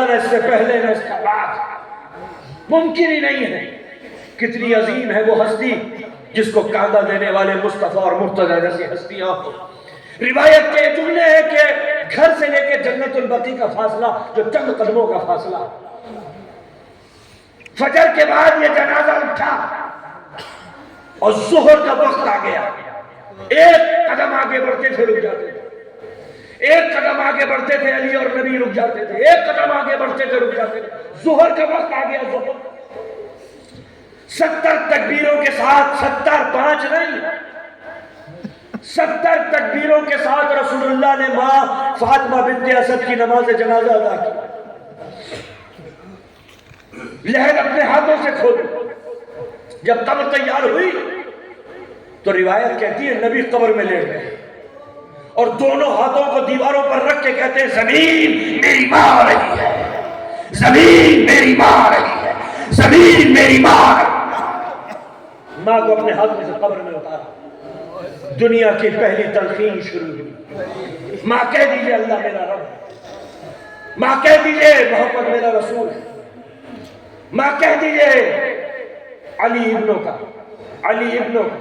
نہ اس سے پہلے نہ اس کے بعد، ممکن ہی نہیں ہے۔ کتنی عظیم ہے وہ ہستی جس کو قاعدہ دینے والے مصطفیٰ اور مرتضیٰ جیسی ہستیاں ہو۔ روایت کے جملے ہے کہ گھر سے لے کے جنت البقیع کا فاصلہ جو چند قدموں کا فاصلہ، فجر کے بعد یہ جنازہ اٹھا اور ظہر کا وقت آ گیا، ایک قدم آگے بڑھتے تھے رک جاتے تھے، ایک قدم آگے بڑھتے تھے علی اور نبی رک جاتے تھے، ایک قدم آگے بڑھتے تھے رک جاتے تھے۔ ظہر کا وقت آ گیا، ظہر 70 تکبیروں کے ساتھ، 70 5 نہیں، 70 تکبیروں کے ساتھ رسول اللہ نے ماں فاطمہ بنت اسد کی نماز جنازہ ادا کی۔ لحد اپنے ہاتھوں سے کھولی، جب قبر تیار ہوئی تو روایت کہتی ہے نبی قبر میں لیٹ گئے اور دونوں ہاتھوں کو دیواروں پر رکھ کے کہتے ہیں زمین میری ماں آ رہی ہے، زمین میری ماں آ رہی ہے، زمین میری ماں آ رہی ہے۔ ماں کو اپنے ہاتھوں سے قبر میں اتارا، دنیا کی پہلی تلقین شروع ہوئی۔ ماں کہہ دیجئے اللہ میرا رب، ماں کہہ دیجئے محمد میرا رسول ہے، ماں کہہ دیجئے علی ابنوں کا، علی ابنوں کا،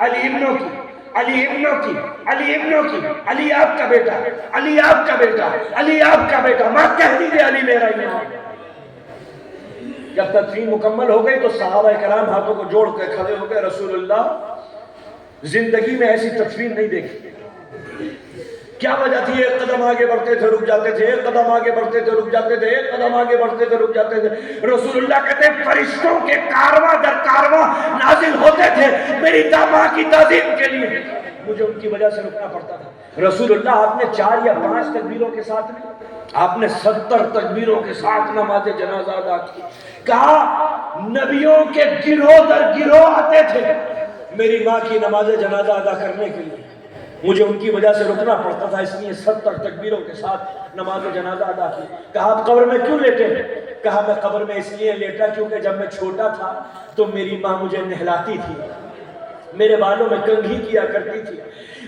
علی ابنوں کی، علی ابنوں کی، علی ابنوں کی، علی آپ کا بیٹا، علی آپ کا بیٹا، علی آپ کا بیٹا، ماں کہہ دیجئے علی میرا امام۔ جب تدفین مکمل ہو گئی تو صحابہ کرام ہاتھوں کو جوڑ کے کھڑے ہو گئے، رسول اللہ زندگی میں ایسی تدفین نہیں دیکھی۔ کیا وجہ تھی؟ ایک قدم آگے بڑھتے تھے رک جاتے تھے، ایک قدم آگے بڑھتے تھے رک جاتے تھے، ایک قدم آگے بڑھتے تھے رک جاتے تھے۔ رسول اللہ کہتے ہیں فرشتوں کے کارواں در کارواں نازل ہوتے تھے میری داماں کی تعظیم کے لیے، مجھے ان کی وجہ سے رکنا پڑتا تھا۔ رسول اللہ آپ نے 4 یا 5 تکبیروں کے ساتھ نہیں، آپ نے 70 تکبیروں کے ساتھ نماز جنازہ ادا کی۔ کہا نبیوں کے گروہ در گروہ آتے تھے میری ماں کی نماز جنازہ ادا کرنے کے لیے، مجھے ان کی وجہ سے رکنا پڑتا تھا، اس لیے 70 تکبیروں کے ساتھ نماز جنازہ ادا کی۔ کہا آپ قبر میں کیوں لیٹے؟ کہا میں قبر میں اس لیے لیٹا کیونکہ جب میں چھوٹا تھا تو میری ماں مجھے نہلاتی تھی، میرے بالوں میں کنگھی کیا کرتی تھی،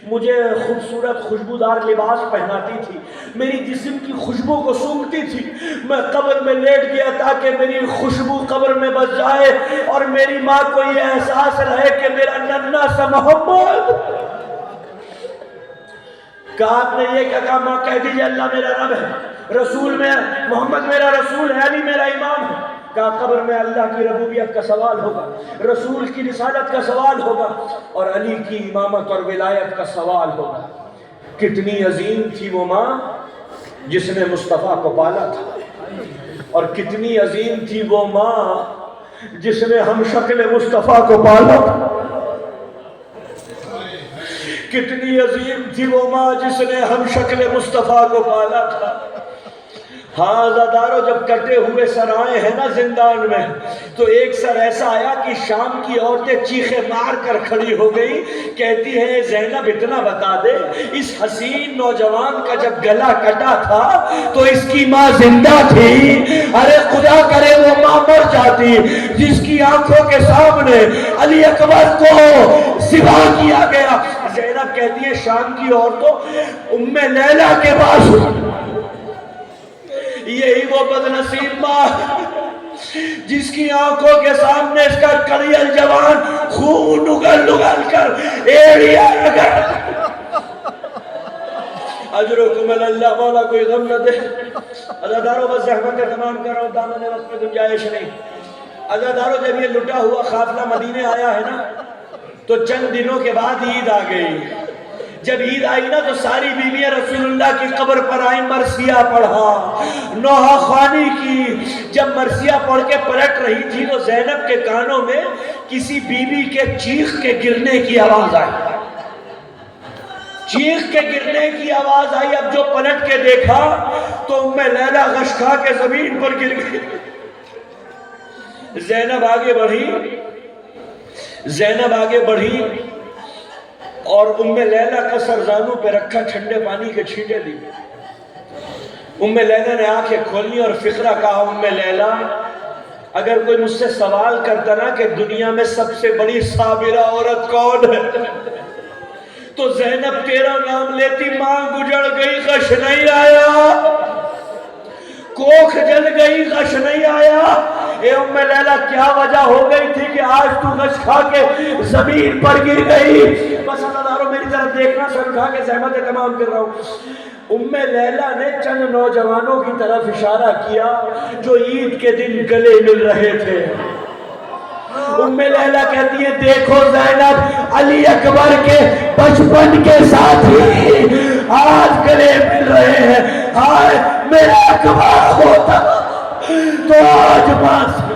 مجھے خوبصورت خوشبودار لباس پہناتی تھی، میری جسم کی خوشبو کو سونگھتی تھی۔ میں قبر میں لیٹ گیا تاکہ میری خوشبو قبر میں بچ جائے اور میری ماں کو یہ احساس رہے کہ میرا ننھا سا محمد۔ کہا آپ نے یہ کہا ماں کہہ دیجئے اللہ میرا رب ہے، رسول میں محمد میرا رسول ہے، علی میرا امام ہے۔ کہا قبر میں اللہ کی ربوبیت کا سوال ہوگا، رسول کی رسالت کا سوال ہوگا اور علی کی امامت اور ولایت کا سوال ہوگا۔ کتنی عظیم تھی وہ ماں جس نے مصطفیٰ کو پالا تھا، اور کتنی عظیم تھی وہ ماں جس نے ہم شکل مصطفیٰ کو پالا تھا، کتنی عظیم تھی وہ ماں جس نے ہم شکل مصطفیٰ کو پالا تھا۔ ہاں عزادارو جب کٹے ہوئے سر آئے ہیں نا زندان میں تو ایک سر ایسا آیا کہ شام کی عورتیں چیخے مار کر کھڑی ہو گئی، کہتی ہے زینب اتنا بتا دے اس حسین نوجوان کا جب گلا کٹا تھا تو اس کی ماں زندہ تھی، ارے خدا کرے وہ ماں مر جاتی جس کی آنکھوں کے سامنے علی اکبر کو ذبح کیا گیا۔ زینب کہتی ہے شام کی عورتوں ام لیلہ کے پاس، یہی وہ بدنصیب ماں جس کی آنکھوں کے سامنے اس کا کڑیل جوان خون اگل اگل کر ایڑیا لگا۔ اجرکم اللہ، مولا کوئی غم نہ دے۔ عزادارو بس زحمت تمام کر رہا ہوں، دامن وقت میں گنجائش نہیں۔ عزادارو جب یہ لٹا ہوا قافلہ مدینے آیا ہے نا تو چند دنوں کے بعد عید آ گئی۔ جب عید آئی نا تو ساری بیویاں رسول اللہ کی قبر پر آئیں، مرثیہ پڑھا، نوحہ خوانی کی۔ جب مرثیہ پڑھ کے پلٹ رہی تھی تو زینب کے کانوں میں کسی بیوی کے چیخ کے گرنے کی آواز آئی، چیخ کے گرنے کی آواز آئی۔ اب جو پلٹ کے دیکھا تو ام لیلہ غش کھا کے زمین پر گر گئی۔ زینب آگے بڑھی، زینب آگے بڑھی اور ام لیلہ کا سر زانوں پہ رکھا، ٹھنڈے پانی کے چھینٹے دی۔ ام لیلہ نے آنکھیں کھولنی اور فقرہ کہا ام لیلہ اگر کوئی مجھ سے سوال کرتا نا کہ دنیا میں سب سے بڑی صابرہ عورت کون ہے تو زینب تیرا نام لیتی۔ ماں گجڑ گئی، غش نہیں آیا، کوکھ جل گئی، غش نہیں آیا۔ اے ام لیلہ کیا وجہ ہو گئی تھی کہ آج تو غش کھا کے زمین پر گر گئی؟ بس اللہ دارو میری طرف دیکھنا، سر اٹھا کے زحمت تمام کر رہا ہوں۔ ام لیلہ نے چند نوجوانوں کی طرف اشارہ کیا جو عید کے دن گلے مل رہے تھے۔ ام لیلہ کہتی ہے دیکھو زینب، علی اکبر کے بچپن کے ساتھی آج گلے مل رہے ہیں۔ آج میرا اکبر ہوتا تو آج بات